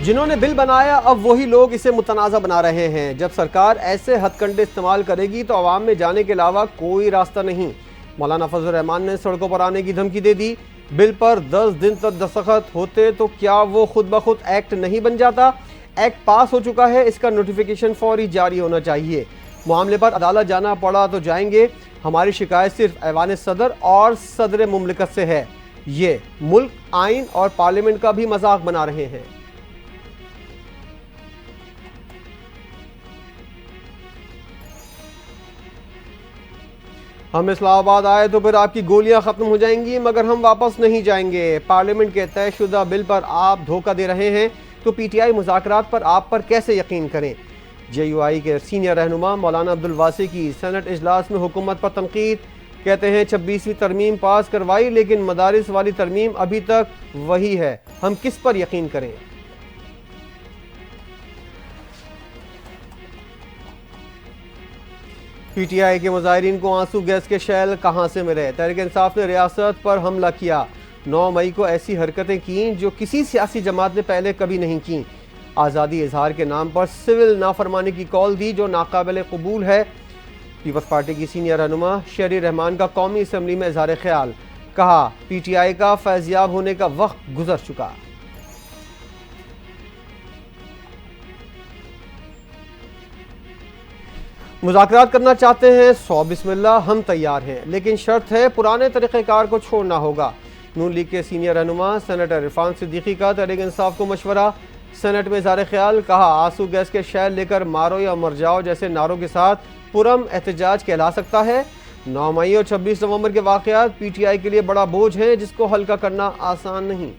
जिन्होंने बिल बनाया अब वही लोग इसे मुतनाज़ा बना रहे हैं। जब सरकार ऐसे हथकंडे इस्तेमाल करेगी तो आवाम में जाने के अलावा कोई रास्ता नहीं। मौलाना फजल रहमान ने सड़कों पर आने की धमकी दे दी। बिल पर 10 दिन तक दस्तखत होते तो क्या वो खुद ब खुद एक्ट नहीं बन जाता? एक्ट पास हो चुका है, इसका नोटिफिकेशन फौरी जारी होना चाहिए। मामले पर अदालत जाना पड़ा तो जाएंगे। हमारी शिकायत सिर्फ ऐवान सदर और सदर मुमलिकत से है। ये मुल्क, आइन और पार्लियामेंट का भी मजाक बना रहे हैं। हम इस्लामाबाद आए तो फिर आपकी गोलियां खत्म हो जाएंगी, मगर हम वापस नहीं जाएंगे। पार्लियामेंट के तयशुदा बिल पर आप धोखा दे रहे हैं तो पीटीआई मुज़ाकरात पर आप पर कैसे यकीन करें? जेयूआई के सीनियर रहनुमा मौलाना अब्दुल वासी की सेनेट इजलास में हुकूमत पर तनकीद। कहते हैं 26वीं तरमीम पास करवाई लेकिन मदारिस वाली तरमीम अभी तक वही है, हम किस पर यकीन करें? पीटीआई के मुजाहिरीन को आंसू गैस के शैल कहां से मिले? तहरीक इंसाफ ने रियासत पर हमला किया। 9 मई को ऐसी हरकतें की जो किसी सियासी जमात ने पहले कभी नहीं की। आज़ादी इजहार के नाम पर सिविल नाफरमानी की कॉल दी जो नाकाबिल कबूल है। पीपल्स पार्टी की सीनियर रहनुमा शहरी रहमान का कौमी असम्बली में इजहार ख्याल। कहा पीटीआई का फैज़याब होने का वक्त गुजर चुका। मुज़ाकरात करना चाहते हैं 100 बिस्मिल्लाह, हम तैयार हैं, लेकिन शर्त है पुराने तरीक़ेकार को छोड़ना होगा। नून लीग के सीनियर रहनुमा सेनेटर इरफान सिद्दीकी का तहरीक इंसाफ को मशवरा। सेनेट में इज़हार ख्याल। कहा आंसू गैस के शैल लेकर मारो या मर जाओ जैसे नारों के साथ पुरम एहतजाज कहला सकता है। 9 मई और 26 नवंबर के वाक़यात पीटीआई के लिए बड़ा बोझ है जिसको हल्का करना आसान नहीं।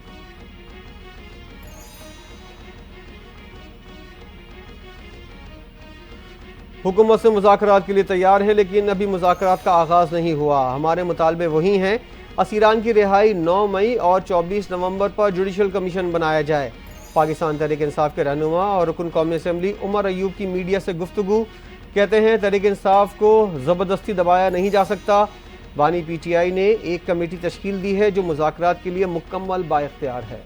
हुकूमत से मुज़ाकरात के लिए तैयार है लेकिन अभी मुज़ाकरात का आगाज़ नहीं हुआ। हमारे मुतालबे वही हैं, असीरान की रिहाई 9 मई और 24 नवंबर पर जुडिशल कमीशन बनाया जाए। पाकिस्तान तहरीक इंसाफ के रहनुमा और रुकन कौमी असम्बली उमर अयूब की मीडिया से गुफ्तगू। कहते हैं तहरीक इंसाफ को ज़बरदस्ती दबाया नहीं जा सकता। बानी पीटीआई ने एक कमेटी तश्कील दी है जो मुज़ाकरात के लिए मुकम्मल बाइख्तियार है।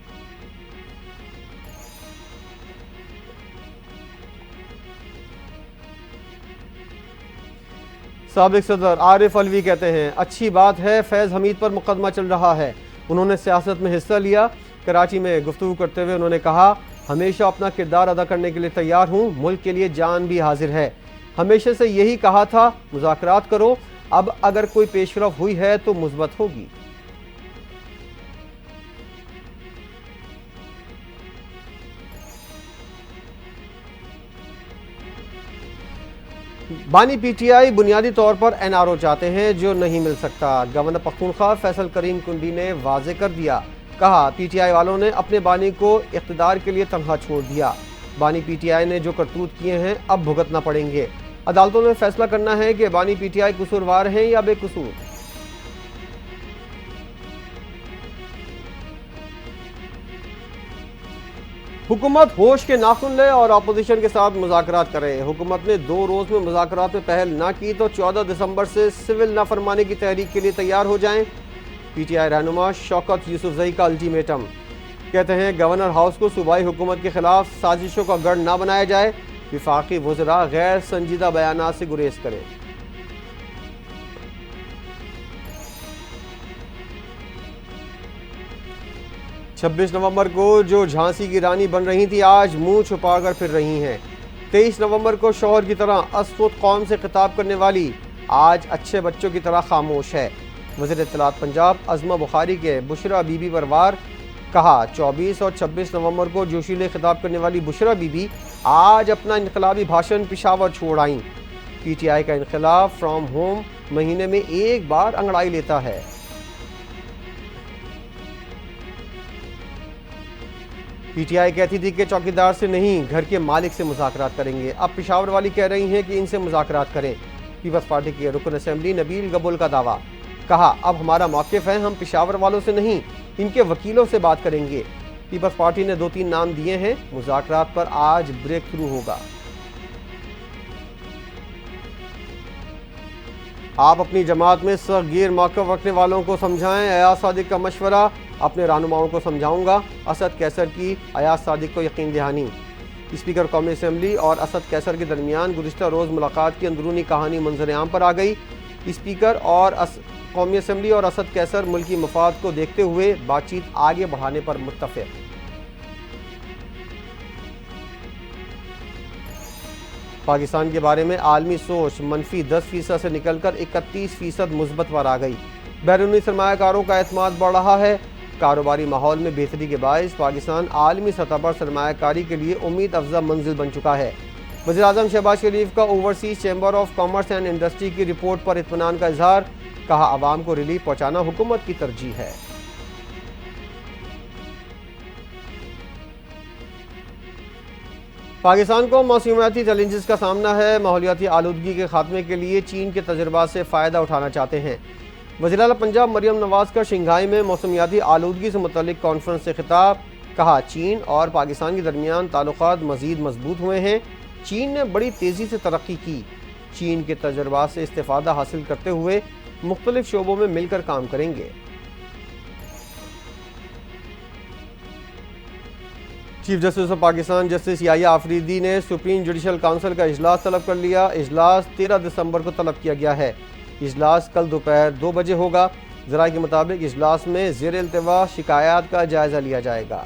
साबिक सदर आरिफ अलवी कहते हैं अच्छी बात है फैज़ हमीद पर मुकदमा चल रहा है, उन्होंने सियासत में हिस्सा लिया। कराची में गुफ्तगू करते हुए उन्होंने कहा हमेशा अपना किरदार अदा करने के लिए तैयार हूँ, मुल्क के लिए जान भी हाजिर है। हमेशा से यही कहा था मुज़ाकरात करो, अब अगर कोई पेशरफ हुई है तो मुस्बत होगी। बानी पीटीआई बुनियादी तौर पर एनआरओ चाहते हैं जो नहीं मिल सकता। गवर्नर पख्तूनख्वा फैसल करीम कुंडी ने वाजे कर दिया। कहा पीटीआई वालों ने अपने बानी को इख्तिदार के लिए तनहा छोड़ दिया। बानी पीटीआई ने जो करतूत किए हैं अब भुगतना पड़ेंगे। अदालतों ने फैसला करना है कि बानी पीटीआई कसूरवार हैं या बेकसूर। हुकूमत होश के नाखून ले और अपोजिशन के साथ मुज़ाकरात करे। हुकूमत ने 2 रोज़ में मुज़ाकरात में पहल ना की तो 14 दिसंबर से सिविल नाफरमानी की तहरीक के लिए तैयार हो जाएं। पीटीआई रहनुमा शौकत यूसुफजई का अल्टीमेटम। कहते हैं गवर्नर हाउस को सूबाई हुकूमत के खिलाफ साजिशों का गढ़ ना बनाया जाए। विफाकी वज़रा गैर संजीदा बयानात से गुरेज करें। छब्बीस नवंबर को जो झांसी की रानी बन रही थी आज मुंह छुपाकर फिर रही हैं। 23 नवंबर को शौहर की तरह असखुद कौम से खिताब करने वाली आज अच्छे बच्चों की तरह खामोश है। वज़ीर इत्तलात पंजाब अज़मा बुखारी के बुशरा बीबी पर वार। कहा 24 और 26 नवंबर को जोशीले खिताब करने वाली बुशरा बीबी आज अपना इनकलाबी भाषण पिशावर छोड़ आईं। पीटीआई का इनकलाब फ्रॉम होम महीने में एक बार अंगड़ाई लेता है। पीटीआई कहती थी कि चौकीदार से नहीं घर के मालिक से मुज़ाकरात करेंगे, अब पिशावर वाली कह रही हैं कि इनसे मुज़ाकरात करें। पीपल्स पार्टी के रुकन असेंबली नबील गबुल का दावा। कहा अब हमारा मौक़िफ़ है, हम पिशावर वालों से नहीं इनके वकीलों से बात करेंगे। पीपल्स पार्टी ने 2-3 नाम दिए हैं, मुज़ाकरात पर आज ब्रेक थ्रू होगा। आप अपनी जमात में सगीर मौक़िफ़ रखने वालों को समझाएं, अयाज सादिक का मशवरा। अपने रहनुमाओं को समझाऊंगा, असद कैसर की अयाज सादिक को यकीन दहानी। स्पीकर कौमी असम्बली और असद कैसर के दरमियान गुज़िश्ता रोज़ मुलाकात की अंदरूनी कहानी मंजर आम पर आ गई। स्पीकर और कौमी असम्बली और असद कैसर मुल्की मफाद को देखते हुए बातचीत आगे बढ़ाने पर मुत्तफ़िक़। पाकिस्तान के बारे में आलमी सोच मनफी 10% से निकलकर 31% मुस्बत पर आ गई। बैरूनी सरमायाकारों का एतमाद बढ़ रहा है। कारोबारी माहौल में बेहतरी के बायस पाकिस्तान आलमी सतह पर सरमायाकारी के लिए उम्मीद अफजा मंजिल बन चुका है। वज़ीर-ए-आज़म शहबाज शरीफ का overseas chamber of commerce and industry की रिपोर्ट पर इत्मीनान का इजहार, कहा आवाम को रिलीफ पहुँचाना हुकूमत की तरजीह है। पाकिस्तान को मौसमियाती चैलेंजेस का सामना है। माहौलियाती आलूदगी के खात्मे के लिए चीन के तजुर्बात से फ़ायदा उठाना चाहते हैं। वज़ीर आला पंजाब मरियम नवाज़ का शंघाई में मौसमियाती आलूदगी से मुतल्लिक कॉन्फ्रेंस से खिताब, कहा चीन और पाकिस्तान के दरमियान ताल्लुकात मज़ीद मजबूत हुए हैं। चीन ने बड़ी तेज़ी से तरक्की की। चीन के तजुर्बात से इस्तेफ़ादा हासिल करते हुए मुख्तलिफ शोबों में मिलकर काम करेंगे। Chief justice of Pakistan justice Yahya Afridi ने सुप्रीम जुडिशल काउंसिल का इजलास तलब कर लिया। इजलास 13 दिसंबर को तलब किया गया है। इजलास कल दोपहर 2 बजे होगा। ज़राए के मुताबिक इजलास में ज़ेर इल्तिवा शिकायत का जायजा लिया जाएगा।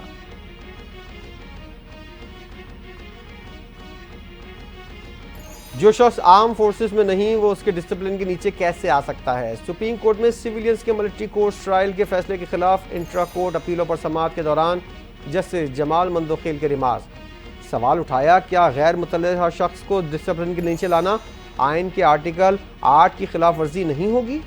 जो शख्स आर्म फोर्सेस में नहीं वो उसके डिसिप्लिन के नीचे कैसे आ सकता है। सुप्रीम कोर्ट में सिविलियंस के मिलिट्री कोर्ट ट्रायल के फैसले के खिलाफ इंट्रा कोर्ट अपीलों पर समाअत के दौरान जस्टिस जमाल मंदोखेल के रिमार्क, सवाल उठाया क्या गैर मुतल्लिक़ा शख्स को डिसिप्लिन के नीचे लाना आइन के आर्टिकल 8 की खिलाफ वर्जी नहीं होगी।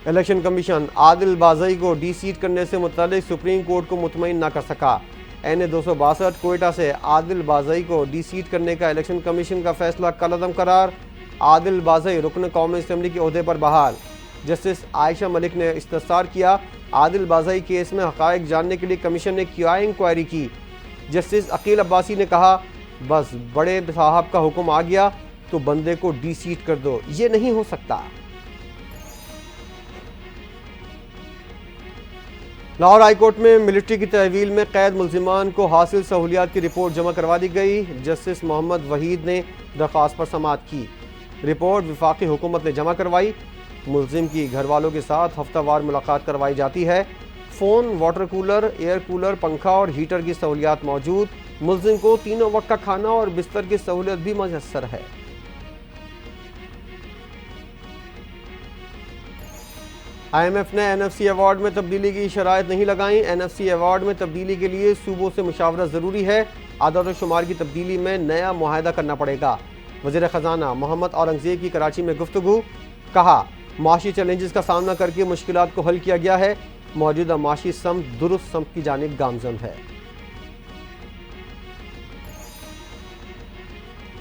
इलेक्शन कमीशन आदिल बाज़ई को डी सीट करने से मुतालिक सुप्रीम कोर्ट को मुतमईन न कर सका। NA 262 कोयटा से आदिल बाज़ई को डी सीट करने का इलेक्शन कमीशन का फैसला कलअदम करार। आदिल बाज़ई रुकन कौमी असम्बली के ओहदे पर बहाल। जस्टिस आयशा मलिक ने इस्तफसार किया। आदिल बाज़ई केस में हक़ाइक़ जानने के लिए कमीशन ने क्या इंक्वायरी की। जस्टिस अकील अब्बासी ने कहा बस बड़े साहब का हुक्म आ गया तो बंदे को डी सीट कर दो, ये नहीं हो सकता। लाहौर हाईकोर्ट में मिलिट्री की तहवील में कैद मुल्जिमान को हासिल सहूलियात की रिपोर्ट जमा करवा दी गई। जस्टिस मोहम्मद वहीद ने दरख्वास्त पर समाअत की। रिपोर्ट वफाकी हुकूमत ने जमा करवाई। मुल्जिम की घर वालों के साथ हफ्तावार मुलाकात करवाई जाती है। Phone, water cooler, air cooler, पंखा और हीटर की सहूलियात मौजूद। मुल्जिम को तीनों वक्त का खाना और बिस्तर की सहूलियत भी मुयस्सर है। IMF ने NFC अवार्ड में तब्दीली की शराइत नहीं लगाई। NFC अवार्ड में तब्दीली के लिए सूबों से मुशावरत ज़रूरी है। आदत व शुमार की तब्दीली में नया मुआहदा करना पड़ेगा। वज़ीर ख़जाना मोहम्मद औरंगज़ेब की कराची में गुफ्तगू, कहा माशी चैलेंजेस का सामना करके मुश्किलात को हल किया गया है। मौजूदा माशी समत दुरुस्त समत की जानिब गामज़न है।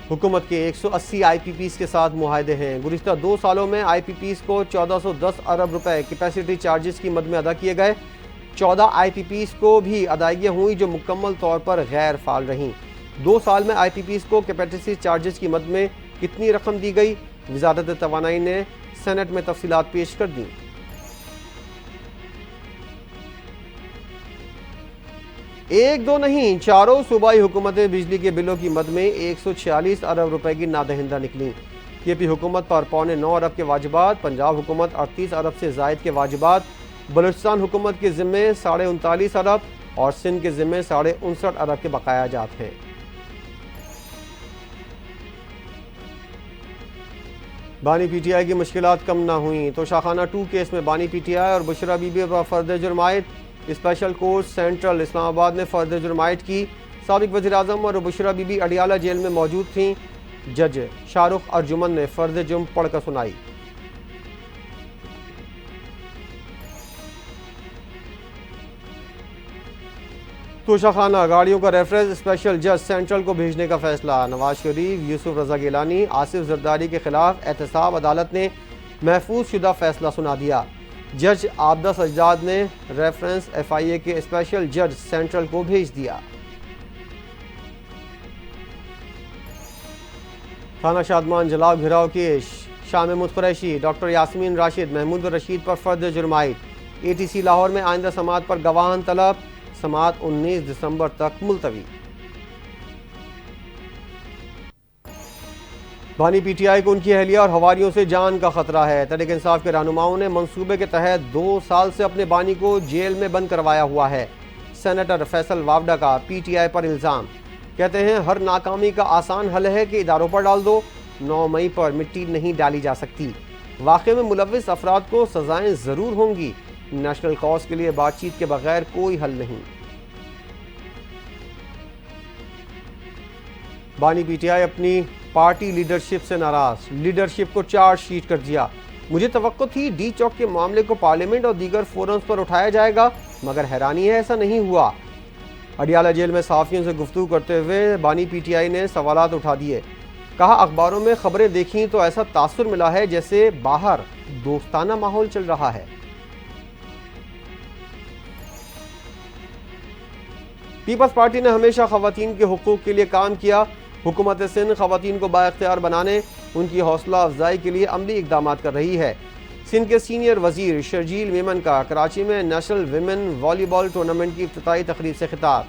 हुकूमत के 180 IPPs के साथ मुआहदे हैं। गुज़िश्ता 2 सालों में IPPs को 1410 अरब रुपए कैपेसिटी चार्जेस की मद में अदा किए गए। 14 IPPs को भी अदायगियाँ हुई जो मुकम्मल तौर पर गैर फाल रहीं। 2 साल में IPPs को कैपेसिटी चार्जेस की मद में कितनी रकम दी गई, वज़ारत तवानाई ने सेनेट में तफसीलात पेश कर दी। एक दो नहीं, चारों सूबाई हुकूमतें बिजली के बिलों की मद में 146 अरब रुपए की नादहिंदा निकली। KP हुकूमत पर 9.25 अरब के वाजिबात, पंजाब हुकूमत 38 अरब से जायद के वाजिबात, बलूचिस्तान हुकूमत के ज़िम्मे 39.5 अरब और सिंध के ज़िम्मे 59.5 अरब के बकाया जात हैं। बानी PTI की मुश्किलात कम ना हुई तो शाखाना 2 केस में बानी PTI और बुशरा बीबी पर फर्द जुर्मायत। स्पेशल कोर्ट सेंट्रल इस्लामाबाद ने फर्द जुर्मायत की। साबिक वज़ीर आज़म और बुशरा बीबी अडियाला जेल में मौजूद थीं। जज शाहरुख अर्जुमन ने फर्द जुर्म पढ़कर सुनाई। तोशाखाना गाड़ियों का रेफरेंस स्पेशल जज सेंट्रल को भेजने का फैसला। नवाज शरीफ, यूसुफ रजा गिलानी, आसिफ जरदारी के खिलाफ एहतसाब अदालत ने महफूज शुदा फैसला सुना दिया। जज आबदा सज्जाद ने रेफरेंस FIA के स्पेशल जज सेंट्रल को भेज दिया। थाना शादमान जलाव घिराव के शाम मुतफरैशी, डॉक्टर यास्मीन राशिद, महमूद रशीद पर फर्द जुर्माइद। ATC लाहौर में आइंदा समात पर गवाहन तलब, समात 19 दिसंबर तक मुलतवी। बानी PTI को उनकी अहलिया और हवारियों से जान का खतरा है। तहरीक इंसाफ के रहनुमाओं ने मंसूबे के तहत 2 साल से अपने बानी को जेल में बंद करवाया हुआ है। सेनेटर फैसल वावडा का PTI पर इल्ज़ाम, कहते हैं हर नाकामी का आसान हल है कि इदारों पर डाल दो, 9 मई पर मिट्टी नहीं डाली जा सकती। वाक़े में मुलव्विस अफराद को सजाएं ज़रूर होंगी, नेशनल कॉज के लिए बातचीत के बगैर कोई हल नहीं। बानी PTI अपनी पार्टी लीडरशिप से नाराज, लीडरशिप को चार्जशीट कर दिया। मुझे तवक्को थी डी चौक के मामले को पार्लियामेंट और दीगर फोरम्स पर उठाया जाएगा, मगर हैरानी है ऐसा नहीं हुआ। अडियाला जेल में सहाफ़ियों से गुफ्तगू करते हुए बानी PTI ने सवालात उठा दिए। कहा अखबारों में खबरें देखी तो ऐसा तासुर मिला है जैसे बाहर दोस्ताना माहौल चल रहा है। पीपल्स पार्टी ने हमेशा खवातीन के हुकूक के लिए काम किया। हुकूमत सिंध खवातीन को बाइख्तियार बनाने, उनकी हौसला अफजाई के लिए अमली इकदाम कर रही है। सिंध के सीनियर वजीर शर्जील मेमन का कराची में नेशनल विमेन वॉलीबॉल टूर्नामेंट की इफ्तिताई तकरीब से खिताब।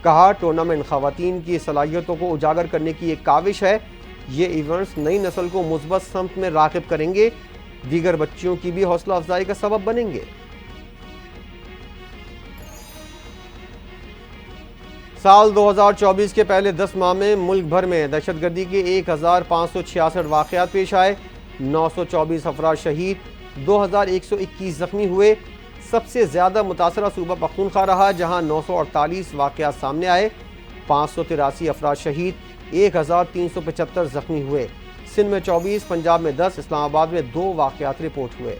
कहा टूर्नामेंट खवातीन की सलाहियतों को उजागर करने की एक काविश है। ये इवेंट्स नई नस्ल को मुस्बत समत में राग़िब करेंगे, दीगर बच्चियों की भी हौसला अफजाई का सबब बनेंगे। साल 2024 के पहले 10 माह में मुल्क भर में दहशतगर्दी के 1566 वाक़यात पेश आए, 924 अफराद शहीद, 2121 जख्मी हुए। सबसे ज़्यादा मुतासरा सूबा पख्तूनख्वा रहा, जहाँ 948 वाक़यात सामने आए, 583 अफराद शहीद, 1375 जख्मी हुए। सिंध में 24, पंजाब में 10, इस्लामाबाद में 2 वाक़यात रिपोर्ट हुए।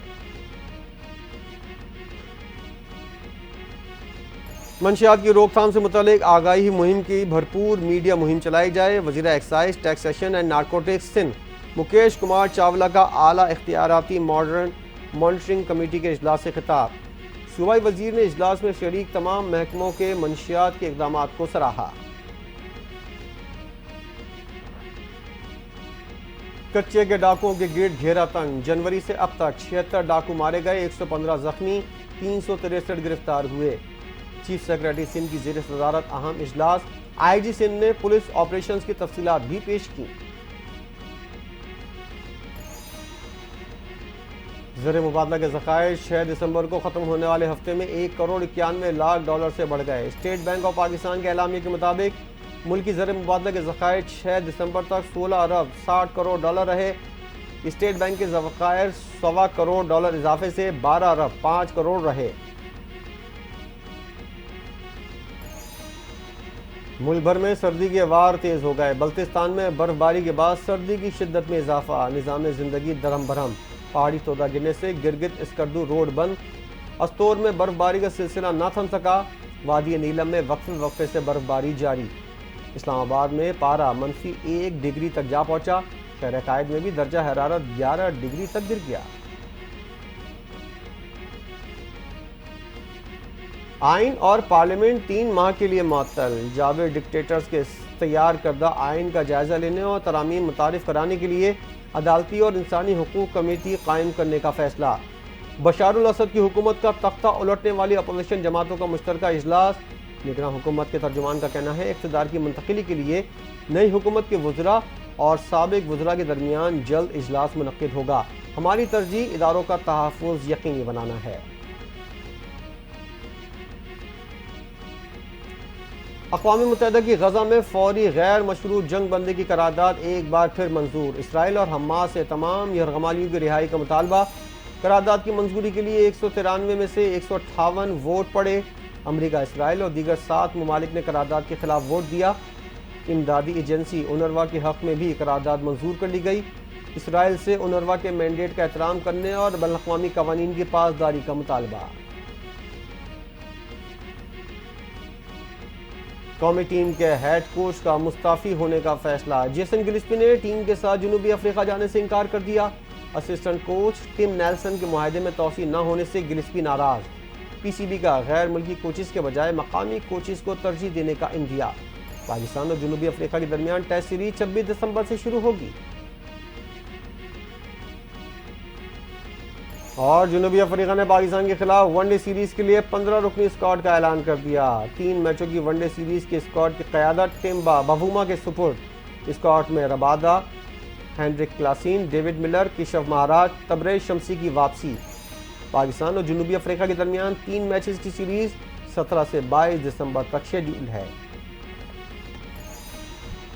मंशियात की रोकथाम से मुतालिक आगाही मुहिम की भरपूर मीडिया मुहिम चलाई जाए। वज़ीर excise, taxation and narcotics Sindh Mukesh Kumar Chawla का आला इख्तियाराती मॉनिटरिंग कमेटी के इजलास से खिताब। सूबाई वजीर ने इजलास में शरीक तमाम महकमों के मंशियात के इक़दाम को सराहा। कच्चे के डाकुओं के गिर्द घेरा तंग, जनवरी से अब तक 76 डाकू मारे गए, 115 जख्मी, 363 गिरफ्तार हुए। चीफ सेक्रेटरी सिंध की ज़ेर सदारत अहम इजलास। IG सिंध ने पुलिस ऑपरेशंस की तफसीलात भी पेश की। ज़र मुबादला के ज़खायर 6 दिसंबर को ख़त्म होने वाले हफ्ते में $1 करोड़ 91 लाख से बढ़ गए। स्टेट बैंक ऑफ पाकिस्तान के एलामिया के मुताबिक मुल्की ज़र मुबादला के ज़खायर 6 दिसंबर तक $16 अरब 60 करोड़ रहे। स्टेट बैंक के ज़खायर $1.25 करोड़ इजाफे से 12 अरब 5 करोड़ रहे। मुल्क भर में सर्दी के वार तेज हो गए। बल्तिस्तान में बर्फबारी के बाद सर्दी की शिद्दत में इजाफा, निज़ाम जिंदगी दरम भरम। पहाड़ी तोदा गिरने से गिरगित स्कर्दू रोड बंद। अस्तोर में बर्फबारी का सिलसिला न थम सका। वादी नीलम में वक्फे से बर्फबारी जारी। इस्लामाबाद में पारा -1 डिग्री तक जा पहुंचा। शहर कायद में भी दर्जा हरारत 11 डिग्री तक गिर गया। आइन और पार्लियामेंट 3 माह के लिए मुअत्तल। जावेद डिक्टेटर्स के तैयार करदा आइन का जायजा लेने और तरामीम मुतारिफ कराने के लिए अदालती और इंसानी हुकूक कमेटी कायम करने का फैसला। बशारुल असद की हुकूमत का तख्ता उलटने वाली अपोजिशन जमातों का मुश्तरका इजलास। निगरान हुकूमत के तर्जुमान का कहना है इक़्तिदार की मुंतकिली के लिए नई हुकूमत के वज़रा और साबिक वज़रा के दरमियान जल्द इजलास मुनक्किद होगा। हमारी तरजीह इदारों का तहफ़्फ़ुज़ यकीनी बनाना है। अक़वाम मुत्तहिदा की गजा में फौरी गैर मशरूत जंग बंदी की करारदाद एक बार फिर मंजूर। इसराइल और हमास से तमाम यरगमालियों की रिहाई का मुतालबा। करारदाद की मंजूरी के लिए 193 में से 158 वोट पड़े। अमरीका, इसराइल और दीगर 7 ममालिक ने करारदाद के खिलाफ वोट दिया। इमदादी एजेंसी उनरवा के हक़ में भी करारदाद मंजूर कर ली गई। इसराइल से उनरवा के मैंडेट का एहतराम करने और बैनुल-अक़वामी क़वानीन की पासदारी का मुतालबा। कौमी टीम के हेड कोच का मुस्ताफ़ी होने का फैसला। जेसन गिलिस्पी ने टीम के साथ जनूबी अफ्रीका जाने से इनकार कर दिया। असिस्टेंट कोच टिम नेल्सन के मुआहदे में तोसी न होने से गिलिस्पी नाराज। PCB का गैर मुल्की कोचेस के बजाय मकामी कोचेस को तरजीह देने का इंदिया। पाकिस्तान और जनूबी अफ्रीका के दरमियान टेस्ट सीरीज 26 दिसंबर से शुरू होगी। और जनूबी अफ्रीका ने पाकिस्तान के खिलाफ वनडे सीरीज के लिए 15 रुकनी स्क्वाड का ऐलान कर दिया। 3 मैचों की वनडे सीरीज के स्क्वाड की क़यादत टिम्बा बवुमा के सुपुर्द। स्क्वाड में रबादा, हेनरिक क्लासीन, डेविड मिलर, केशव महाराज, तबरेज शमसी की वापसी। पाकिस्तान और जनूबी अफ्रीका के दरमियान 3 मैचेस की सीरीज 17 से 22 दिसंबर तक शेड्यूल है।